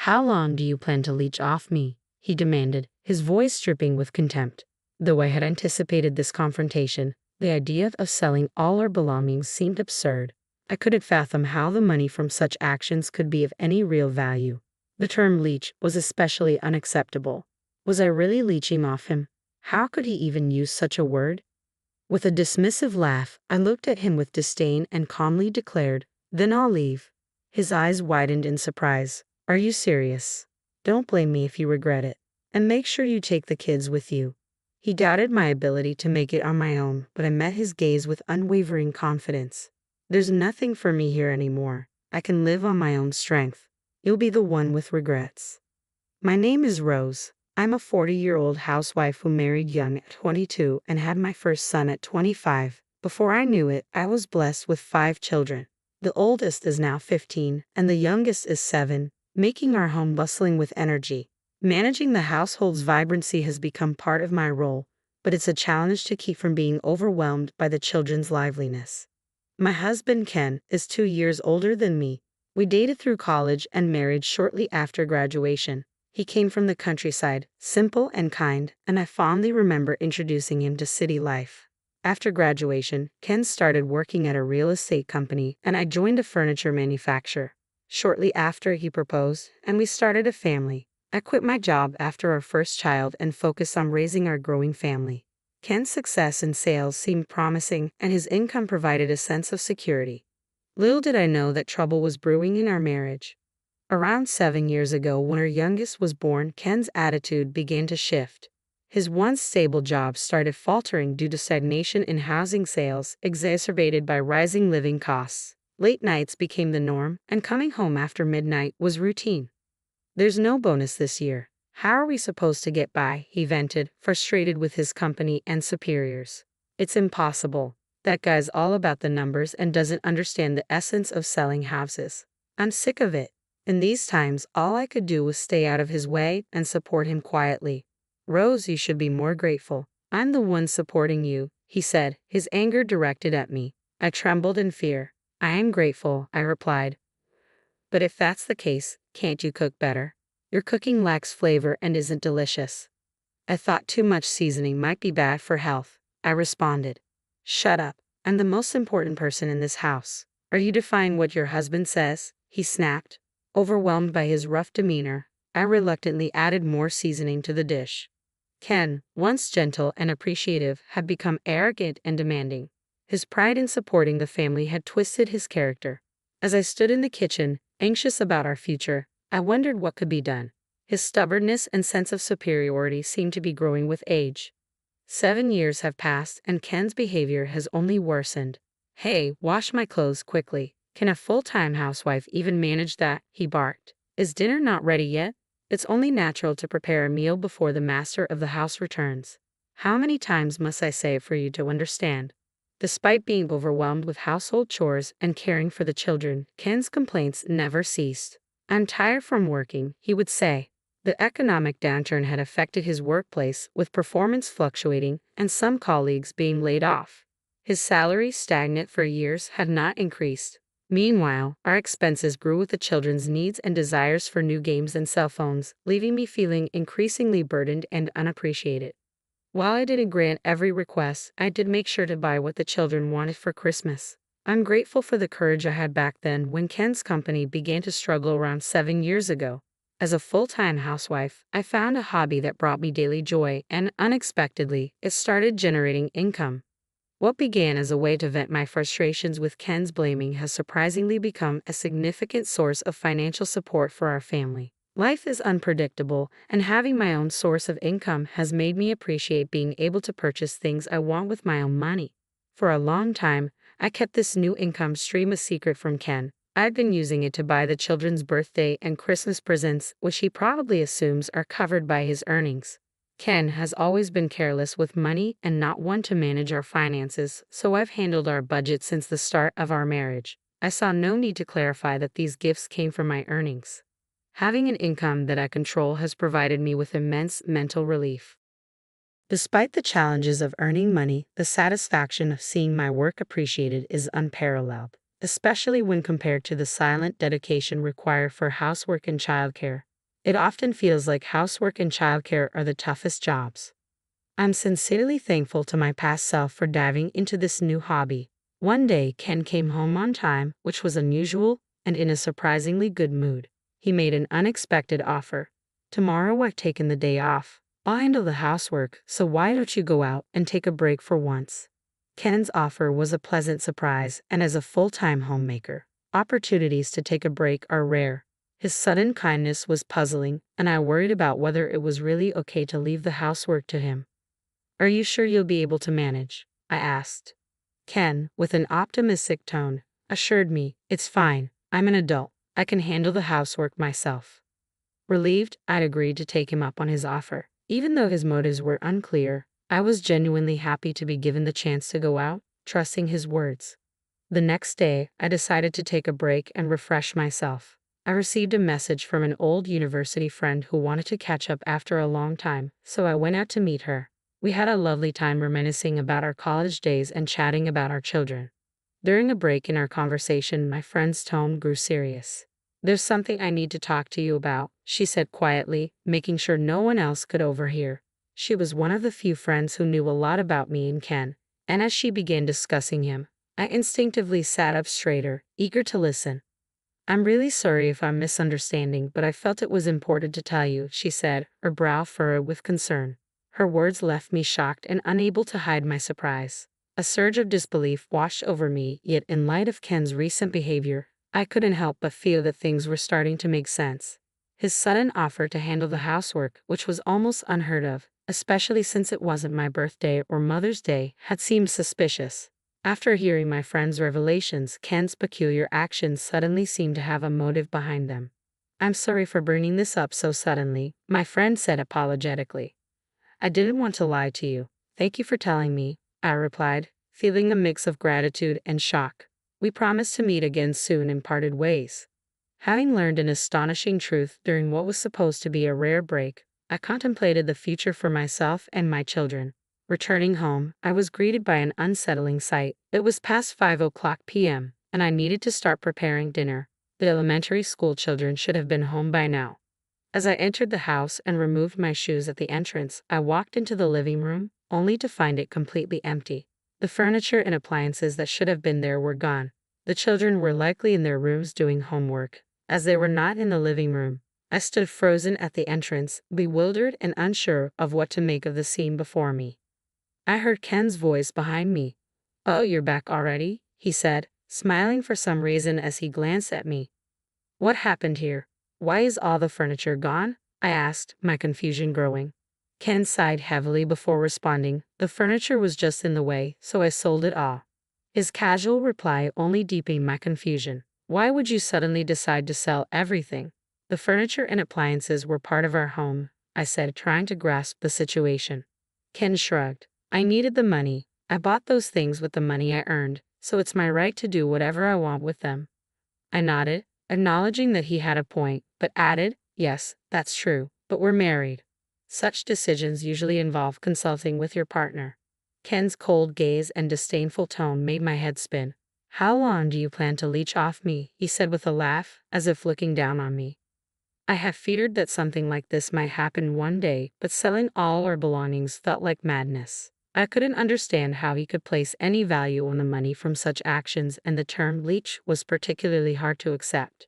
How long do you plan to leech off me? He demanded, his voice dripping with contempt. Though I had anticipated this confrontation, the idea of selling all our belongings seemed absurd. I couldn't fathom how the money from such actions could be of any real value. The term leech was especially unacceptable. Was I really leeching off him? How could he even use such a word? With a dismissive laugh, I looked at him with disdain and calmly declared, "Then I'll leave." His eyes widened in surprise. "Are you serious? Don't blame me if you regret it. And make sure you take the kids with you." He doubted my ability to make it on my own, but I met his gaze with unwavering confidence. "There's nothing for me here anymore. I can live on my own strength. You'll be the one with regrets." My name is Rose. I'm a 40-year-old housewife who married young at 22 and had my first son at 25. Before I knew it, I was blessed with 5 children. The oldest is now 15, and the youngest is 7, making our home bustling with energy. Managing the household's vibrancy has become part of my role, but it's a challenge to keep from being overwhelmed by the children's liveliness. My husband, Ken, is 2 years older than me. We dated through college and married shortly after graduation. He came from the countryside, simple and kind, and I fondly remember introducing him to city life. After graduation, Ken started working at a real estate company, and I joined a furniture manufacturer. Shortly after, he proposed, and we started a family. I quit my job after our first child and focused on raising our growing family. Ken's success in sales seemed promising, and his income provided a sense of security. Little did I know that trouble was brewing in our marriage. Around 7 years ago, when our youngest was born, Ken's attitude began to shift. His once stable job started faltering due to stagnation in housing sales, exacerbated by rising living costs. Late nights became the norm, and coming home after midnight was routine. "There's no bonus this year. How are we supposed to get by?" he vented, frustrated with his company and superiors. "It's impossible. That guy's all about the numbers and doesn't understand the essence of selling houses. I'm sick of it." In these times, all I could do was stay out of his way and support him quietly. "Rose, you should be more grateful. I'm the one supporting you," he said, his anger directed at me. I trembled in fear. "I am grateful," I replied. "But if that's the case, can't you cook better? Your cooking lacks flavor and isn't delicious." "I thought too much seasoning might be bad for health," I responded. "Shut up. I'm the most important person in this house. Are you defying what your husband says?" he snapped. Overwhelmed by his rough demeanor, I reluctantly added more seasoning to the dish. Ken, once gentle and appreciative, had become arrogant and demanding. His pride in supporting the family had twisted his character. As I stood in the kitchen, anxious about our future, I wondered what could be done. His stubbornness and sense of superiority seemed to be growing with age. 7 years have passed, and Ken's behavior has only worsened. "Hey, wash my clothes quickly. Can a full-time housewife even manage that?" he barked. "Is dinner not ready yet? It's only natural to prepare a meal before the master of the house returns. How many times must I say it for you to understand?" Despite being overwhelmed with household chores and caring for the children, Ken's complaints never ceased. "I'm tired from working," he would say. The economic downturn had affected his workplace, with performance fluctuating and some colleagues being laid off. His salary, stagnant for years, had not increased. Meanwhile, our expenses grew with the children's needs and desires for new games and cell phones, leaving me feeling increasingly burdened and unappreciated. While I didn't grant every request, I did make sure to buy what the children wanted for Christmas. I'm grateful for the courage I had back then when Ken's company began to struggle around 7 years ago. As a full-time housewife, I found a hobby that brought me daily joy, and unexpectedly, it started generating income. What began as a way to vent my frustrations with Ken's blaming has surprisingly become a significant source of financial support for our family. Life is unpredictable, and having my own source of income has made me appreciate being able to purchase things I want with my own money. For a long time, I kept this new income stream a secret from Ken. I'd been using it to buy the children's birthday and Christmas presents, which he probably assumes are covered by his earnings. Ken has always been careless with money and not one to manage our finances, so I've handled our budget since the start of our marriage. I saw no need to clarify that these gifts came from my earnings. Having an income that I control has provided me with immense mental relief. Despite the challenges of earning money, the satisfaction of seeing my work appreciated is unparalleled, especially when compared to the silent dedication required for housework and childcare. It often feels like housework and childcare are the toughest jobs. I'm sincerely thankful to my past self for diving into this new hobby. One day, Ken came home on time, which was unusual, and in a surprisingly good mood. He made an unexpected offer. Tomorrow I've taken the day off. I'll handle the housework, so why don't you go out and take a break for once? Ken's offer was a pleasant surprise, and as a full-time homemaker, opportunities to take a break are rare. His sudden kindness was puzzling, and I worried about whether it was really okay to leave the housework to him. Are you sure you'll be able to manage? I asked. Ken, with an optimistic tone, assured me, it's fine, I'm an adult, I can handle the housework myself. Relieved, I'd agreed to take him up on his offer. Even though his motives were unclear, I was genuinely happy to be given the chance to go out, trusting his words. The next day, I decided to take a break and refresh myself. I received a message from an old university friend who wanted to catch up after a long time, so I went out to meet her. We had a lovely time reminiscing about our college days and chatting about our children. During a break in our conversation, my friend's tone grew serious. There's something I need to talk to you about, she said quietly, making sure no one else could overhear. She was one of the few friends who knew a lot about me and Ken, and as she began discussing him, I instinctively sat up straighter, eager to listen. I'm really sorry if I'm misunderstanding, but I felt it was important to tell you, she said, her brow furrowed with concern. Her words left me shocked and unable to hide my surprise. A surge of disbelief washed over me, yet in light of Ken's recent behavior, I couldn't help but feel that things were starting to make sense. His sudden offer to handle the housework, which was almost unheard of, especially since it wasn't my birthday or Mother's Day, had seemed suspicious. After hearing my friend's revelations, Ken's peculiar actions suddenly seemed to have a motive behind them. I'm sorry for bringing this up so suddenly, my friend said apologetically. I didn't want to lie to you. Thank you for telling me, I replied, feeling a mix of gratitude and shock. We promised to meet again soon and parted ways. Having learned an astonishing truth during what was supposed to be a rare break, I contemplated the future for myself and my children. Returning home, I was greeted by an unsettling sight. It was past 5:00 p.m., and I needed to start preparing dinner. The elementary school children should have been home by now. As I entered the house and removed my shoes at the entrance, I walked into the living room, only to find it completely empty. The furniture and appliances that should have been there were gone. The children were likely in their rooms doing homework. As they were not in the living room, I stood frozen at the entrance, bewildered and unsure of what to make of the scene before me. I heard Ken's voice behind me. Oh, you're back already? He said, smiling for some reason as he glanced at me. What happened here? Why is all the furniture gone? I asked, my confusion growing. Ken sighed heavily before responding. The furniture was just in the way, so I sold it all. His casual reply only deepened my confusion. Why would you suddenly decide to sell everything? The furniture and appliances were part of our home, I said, trying to grasp the situation. Ken shrugged. I needed the money. I bought those things with the money I earned, so it's my right to do whatever I want with them. I nodded, acknowledging that he had a point, but added, yes, that's true, but we're married. Such decisions usually involve consulting with your partner. Ken's cold gaze and disdainful tone made my head spin. How long do you plan to leech off me? He said with a laugh, as if looking down on me. I have feared that something like this might happen one day, but selling all our belongings felt like madness. I couldn't understand how he could place any value on the money from such actions, and the term leech was particularly hard to accept.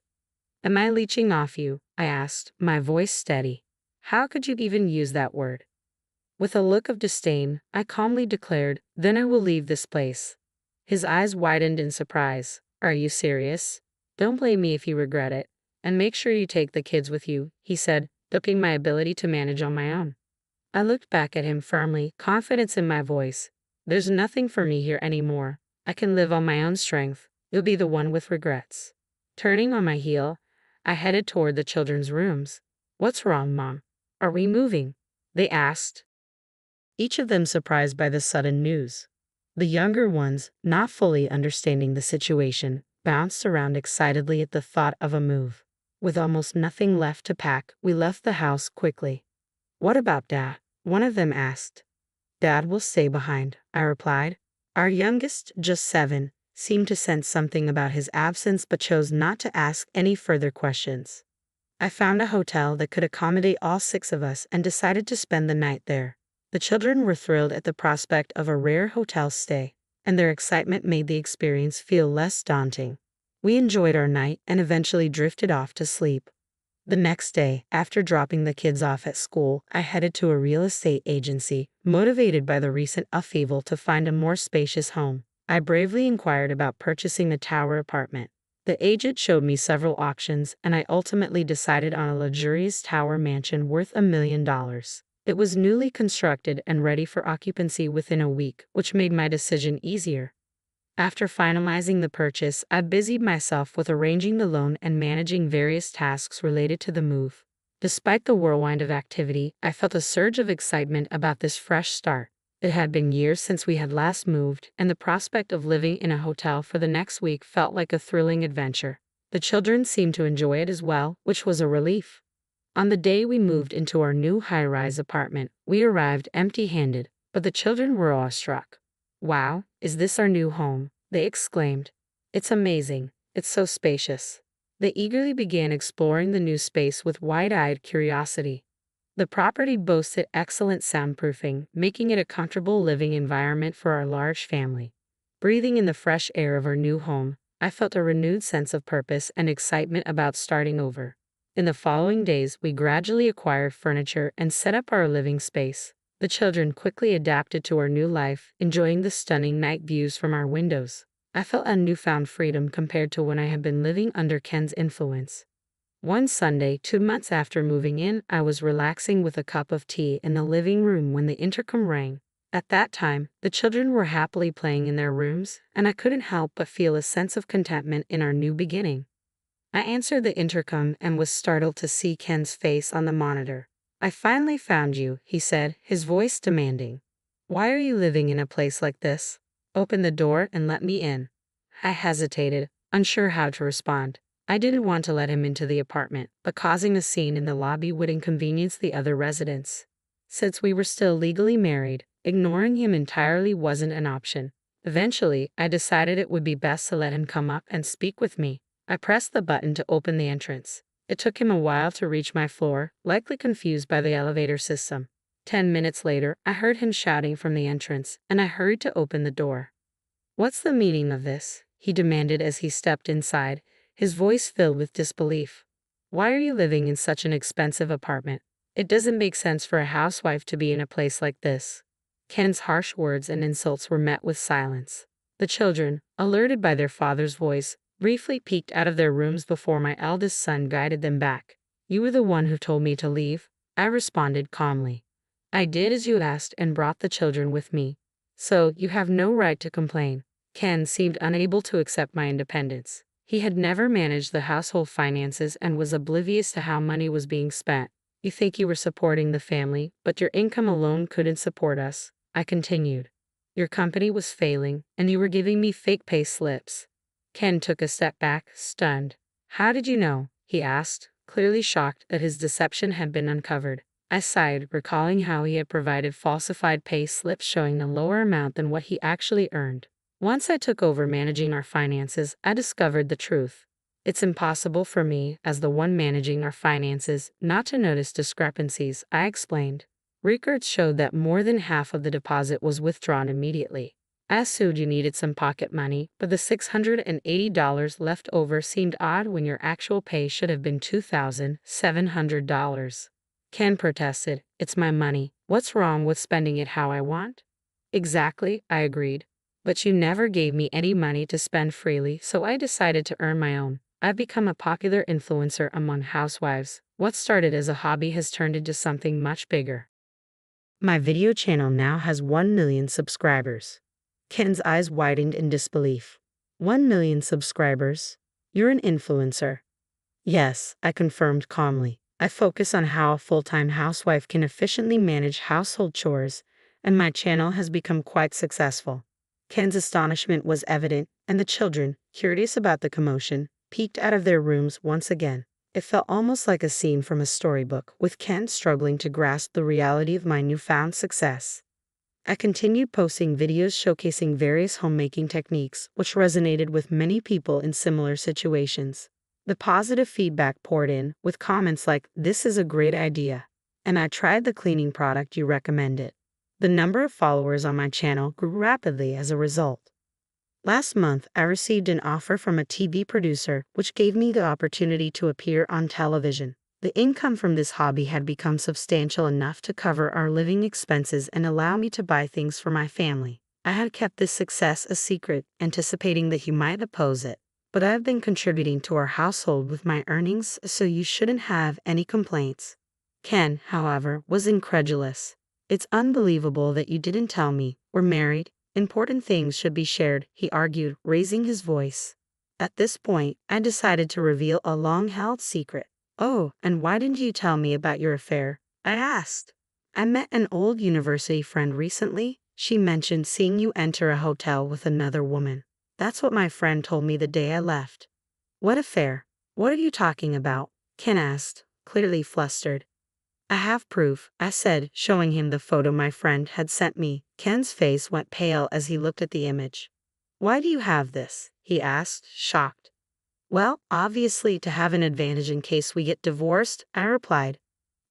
Am I leeching off you? I asked, my voice steady. How could you even use that word? With a look of disdain, I calmly declared, then I will leave this place. His eyes widened in surprise. Are you serious? Don't blame me if you regret it. And make sure you take the kids with you, he said, doubting my ability to manage on my own. I looked back at him firmly, confidence in my voice. There's nothing for me here anymore. I can live on my own strength. You'll be the one with regrets. Turning on my heel, I headed toward the children's rooms. What's wrong, Mom? Are we moving? They asked, each of them surprised by the sudden news. The younger ones, not fully understanding the situation, bounced around excitedly at the thought of a move. With almost nothing left to pack, we left the house quickly. What about Dad? One of them asked. Dad will stay behind, I replied. Our youngest, just 7, seemed to sense something about his absence but chose not to ask any further questions. I found a hotel that could accommodate all 6 of us and decided to spend the night there. The children were thrilled at the prospect of a rare hotel stay, and their excitement made the experience feel less daunting. We enjoyed our night and eventually drifted off to sleep. The next day, after dropping the kids off at school, I headed to a real estate agency, motivated by the recent upheaval to find a more spacious home. I bravely inquired about purchasing the tower apartment. The agent showed me several options, and I ultimately decided on a luxurious tower mansion worth $1 million. It was newly constructed and ready for occupancy within a week, which made my decision easier. After finalizing the purchase, I busied myself with arranging the loan and managing various tasks related to the move. Despite the whirlwind of activity, I felt a surge of excitement about this fresh start. It had been years since we had last moved, and the prospect of living in a hotel for the next week felt like a thrilling adventure. The children seemed to enjoy it as well, which was a relief. On the day we moved into our new high-rise apartment, we arrived empty-handed, but the children were awestruck. "Wow, is this our new home?" they exclaimed. "It's amazing. It's so spacious." They eagerly began exploring the new space with wide-eyed curiosity. The property boasted excellent soundproofing, making it a comfortable living environment for our large family. Breathing in the fresh air of our new home, I felt a renewed sense of purpose and excitement about starting over. In the following days, we gradually acquired furniture and set up our living space. The children quickly adapted to our new life, enjoying the stunning night views from our windows. I felt a newfound freedom compared to when I had been living under Ken's influence. One Sunday, 2 months after moving in, I was relaxing with a cup of tea in the living room when the intercom rang. At that time, the children were happily playing in their rooms, and I couldn't help but feel a sense of contentment in our new beginning. I answered the intercom and was startled to see Ken's face on the monitor. "I finally found you," he said, his voice demanding. "Why are you living in a place like this? Open the door and let me in." I hesitated, unsure how to respond. I didn't want to let him into the apartment, but causing a scene in the lobby would inconvenience the other residents. Since we were still legally married, ignoring him entirely wasn't an option. Eventually, I decided it would be best to let him come up and speak with me. I pressed the button to open the entrance. It took him a while to reach my floor, likely confused by the elevator system. 10 minutes later, I heard him shouting from the entrance, and I hurried to open the door. "What's the meaning of this?" he demanded as he stepped inside, his voice filled with disbelief. "Why are you living in such an expensive apartment? It doesn't make sense for a housewife to be in a place like this." Ken's harsh words and insults were met with silence. The children, alerted by their father's voice, briefly peeked out of their rooms before my eldest son guided them back. "You were the one who told me to leave," I responded calmly. "I did as you asked and brought the children with me. So, you have no right to complain." Ken seemed unable to accept my independence. He had never managed the household finances and was oblivious to how money was being spent. "You think you were supporting the family, but your income alone couldn't support us," I continued. "Your company was failing, and you were giving me fake pay slips." Ken took a step back, stunned. "How did you know?" he asked, clearly shocked that his deception had been uncovered. I sighed, recalling how he had provided falsified pay slips showing a lower amount than what he actually earned. Once I took over managing our finances, I discovered the truth. It's impossible for me, as the one managing our finances, not to notice discrepancies, I explained. Records showed that more than half of the deposit was withdrawn immediately. I assumed you needed some pocket money, but the $680 left over seemed odd when your actual pay should have been $2,700. Ken protested. "It's my money. What's wrong with spending it how I want?" "Exactly," I agreed. "But you never gave me any money to spend freely, so I decided to earn my own. I've become a popular influencer among housewives. What started as a hobby has turned into something much bigger. My video channel now has 1 million subscribers." Ken's eyes widened in disbelief. 1 million subscribers? You're an influencer? "Yes," I confirmed calmly. "I focus on how a full-time housewife can efficiently manage household chores, and my channel has become quite successful." Ken's astonishment was evident, and the children, curious about the commotion, peeked out of their rooms once again. It felt almost like a scene from a storybook, with Ken struggling to grasp the reality of my newfound success. I continued posting videos showcasing various homemaking techniques, which resonated with many people in similar situations. The positive feedback poured in, with comments like, "This is a great idea," and "I tried the cleaning product you recommended." The number of followers on my channel grew rapidly as a result. Last month, I received an offer from a TV producer, which gave me the opportunity to appear on television. The income from this hobby had become substantial enough to cover our living expenses and allow me to buy things for my family. I had kept this success a secret, anticipating that he might oppose it. But I've been contributing to our household with my earnings, so you shouldn't have any complaints. Ken, however, was incredulous. "It's unbelievable that you didn't tell me. We're married. Important things should be shared," he argued, raising his voice. At this point, I decided to reveal a long-held secret. "Oh, and why didn't you tell me about your affair?" I asked. "I met an old university friend recently. She mentioned seeing you enter a hotel with another woman. That's what my friend told me the day I left." "What affair? What are you talking about?" Ken asked, clearly flustered. "I have proof," I said, showing him the photo my friend had sent me. Ken's face went pale as he looked at the image. "Why do you have this?" he asked, shocked. "Well, obviously to have an advantage in case we get divorced," I replied.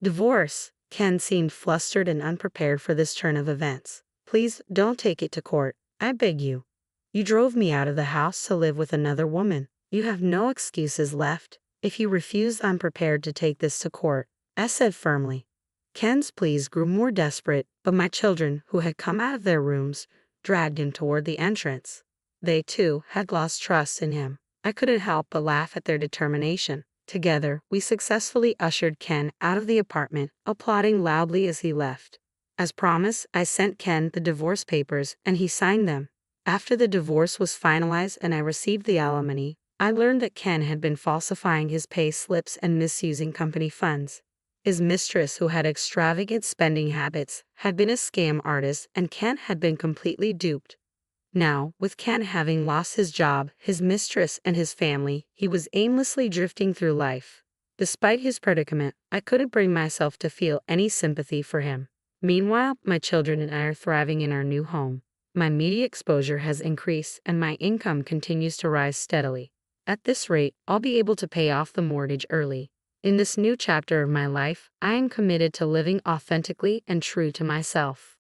"Divorce?" Ken seemed flustered and unprepared for this turn of events. "Please don't take it to court. I beg you. You drove me out of the house to live with another woman. You have no excuses left. If you refuse, I'm prepared to take this to court," I said firmly. Ken's pleas grew more desperate, but my children, who had come out of their rooms, dragged him toward the entrance. They, too, had lost trust in him. I couldn't help but laugh at their determination. Together, we successfully ushered Ken out of the apartment, applauding loudly as he left. As promised, I sent Ken the divorce papers, and he signed them. After the divorce was finalized and I received the alimony, I learned that Ken had been falsifying his pay slips and misusing company funds. His mistress, who had extravagant spending habits, had been a scam artist, and Ken had been completely duped. Now, with Ken having lost his job, his mistress, and his family, he was aimlessly drifting through life. Despite his predicament, I couldn't bring myself to feel any sympathy for him. Meanwhile, my children and I are thriving in our new home. My media exposure has increased, and my income continues to rise steadily. At this rate, I'll be able to pay off the mortgage early. In this new chapter of my life, I am committed to living authentically and true to myself.